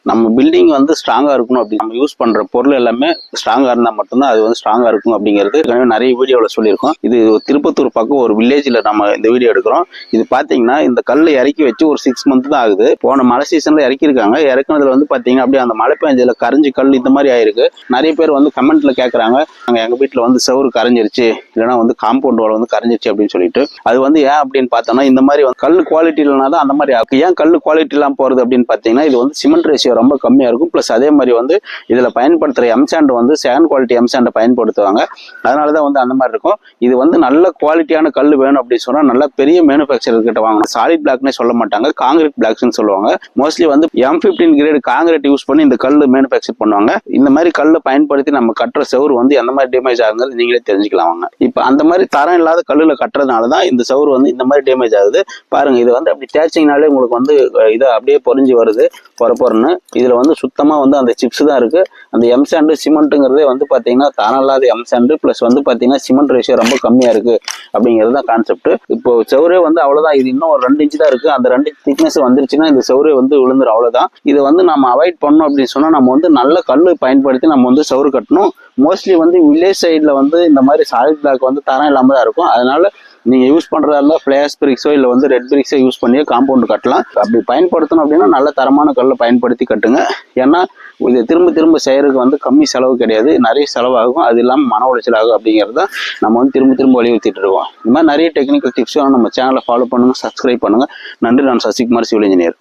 நம்ம பில்டிங் வந்து ஸ்ட்ராங்கா இருக்கணும் அப்படி நம்ம யூஸ் பண்ற பொருள் எல்லாமே ஸ்ட்ராங்கா இருந்தா மட்டும்தான் அது வந்து ஸ்ட்ராங்கா இருக்கும் அப்படிங்கிறது நிறைய வீடியோவில் சொல்லியிருக்கோம். இது திருப்பத்தூர் பக்கம் ஒரு வில்லேஜ்ல நம்ம இந்த வீடியோ எடுக்கிறோம். இது பாத்தீங்கன்னா இந்த கல் இறக்கி வச்சு ஒரு 6 months தான் ஆகுது. போன மழை சீசன்ல இறக்கிருக்காங்க. இறக்குனதுல வந்து பாத்தீங்கன்னா அப்படியே அந்த மழை பெஞ்சதுல கரைஞ்சி கல் இந்த மாதிரி ஆயிருக்கு. நிறைய பேர் வந்து கமெண்ட்ல கேட்கறாங்க, எங்க வீட்டுல வந்து செவரு கரைஞ்சிருச்சு, இல்லைன்னா வந்து காம்பவுண்ட் வால் வந்து கரைஞ்சிருச்சு அப்படின்னு சொல்லிட்டு. அது வந்து ஏன் அப்படின்னு பார்த்தோம்னா இந்த மாதிரி கல் குவாலிட்டி இல்லைனா தான் அந்த மாதிரி ஆகும். ஏன் கல் குவாலிட்டி இல்லாம போறது அப்படின்னு பாத்தீங்கன்னா இது வந்து சிமெண்ட் ரேஷியோ ரொம்ப கம்மியா இருக்கும். பிளஸ் அதே மாதிரி வந்து இதுல பயன்படுத்துற எம்சாண்ட் வந்து செகண்ட் குவாலிட்டி எம்சாண்டை பயன்படுத்துவாங்க. அதனாலதான் வந்து அந்த மாதிரி இருக்கும். இது வந்து நல்ல குவாலிட்டியான கல் வேணும் அப்படின்னு சொன்னா நல்ல பெரிய மேனுஃபேக்சரர் கிட்ட வாங்கணும். சாலிட் பிளாக்னே சொல்ல மாட்டாங்க, காங்கிரீட் பிளாக்ஸ்ன்னு சொல்லுவாங்க. மோஸ்ட்லி வந்து M15 கிரேட் காங்கிரீட் யூஸ் பண்ணி இந்த கல் மேனுஃபேக்சர் பண்ணுவாங்க. இந்த மாதிரி கல்லை பயன்படுத்தி நம்ம கட்டுற செவரு வந்து எந்த மாதிரி டேமேஜ் ஆகுங்கிறது நீங்களே தெரிஞ்சுக்கலாம் வாங்க. இப்ப அந்த மாதிரி தரம் இல்லாத கல்லுல கட்டுறதுனாலதான் இந்த செவரு வந்து இந்த மாதிரி டேமேஜ் ஆகுது. பாருங்க, இது வந்து அப்படி தேய்ச்சிங்கனாலே உங்களுக்கு வந்து இதை அப்படியே பொறிஞ்சு வருது பொறப்பொறன்னு. இதுல வந்து சுத்தமா வந்து அந்த சிப்ஸ் தான் இருக்கு. அந்த எம்சாண்டு சிமெண்ட்டுங்கிறதே வந்து பாத்தீங்கன்னா தரம் இல்லாத எம்சாண்டு பிளஸ் வந்து பாத்தீங்கன்னா சிமெண்ட் ரேஷியோ ரொம்ப கம்மியா இருக்கு அப்படிங்கிறது தான் கான்செப்ட். இப்போ செவரே வந்து அவ்வளவுதான். இது இன்னும் ஒரு 2 இன்ச் தான் இருக்கு. அந்த 2 inch திக்னஸ் வந்துருச்சுன்னா இந்த செவரே வந்து விழுந்துரும், அவ்வளவுதான். இதை வந்து நம்ம அவாய்ட் பண்ணணும் அப்படின்னு சொன்னா நம்ம வந்து நல்ல கல்லு பயன்படுத்தி நம்ம வந்து செவரு கட்டணும். மோஸ்ட்லி வந்து வில்லேஜ் சைட்ல வந்து இந்த மாதிரி சாலிட் பிளாக் வந்து தரம் இல்லாம தான் இருக்கும். அதனால நீங்க யூஸ் பண்றதா இருந்தா பிளேஸ் பிரிக்ஸோ இல்ல வந்து ரெட் பிரிக்ஸோ யூஸ் பண்ணி காம்பவுண்ட் கட்டலாம். அப்படி பயன்படுத்தணும் அப்படின்னா நல்ல தரமான கல்லை பயன்படுத்தி கட்டுங்க. ஏன்னா இதை திரும்ப திரும்ப செய்யறதுக்கு வந்து கம்மி செலவு கிடையாது, நிறைய செலவாகும். அது இல்லாம மன உளைச்சல் ஆகும் அப்படிங்கிறத நம்ம வந்து திரும்ப திரும்ப வலியுறுத்திட்டு இருக்கோம். இந்த மாதிரி நிறைய டெக்னிக்கல் டிப்ஸும் நம்ம சேனலை ஃபாலோ பண்ணுங்க, சப்ஸ்கிரைப் பண்ணுங்க. நன்றி. நான் சசிகுமார், சிவில் இன்ஜினியர்.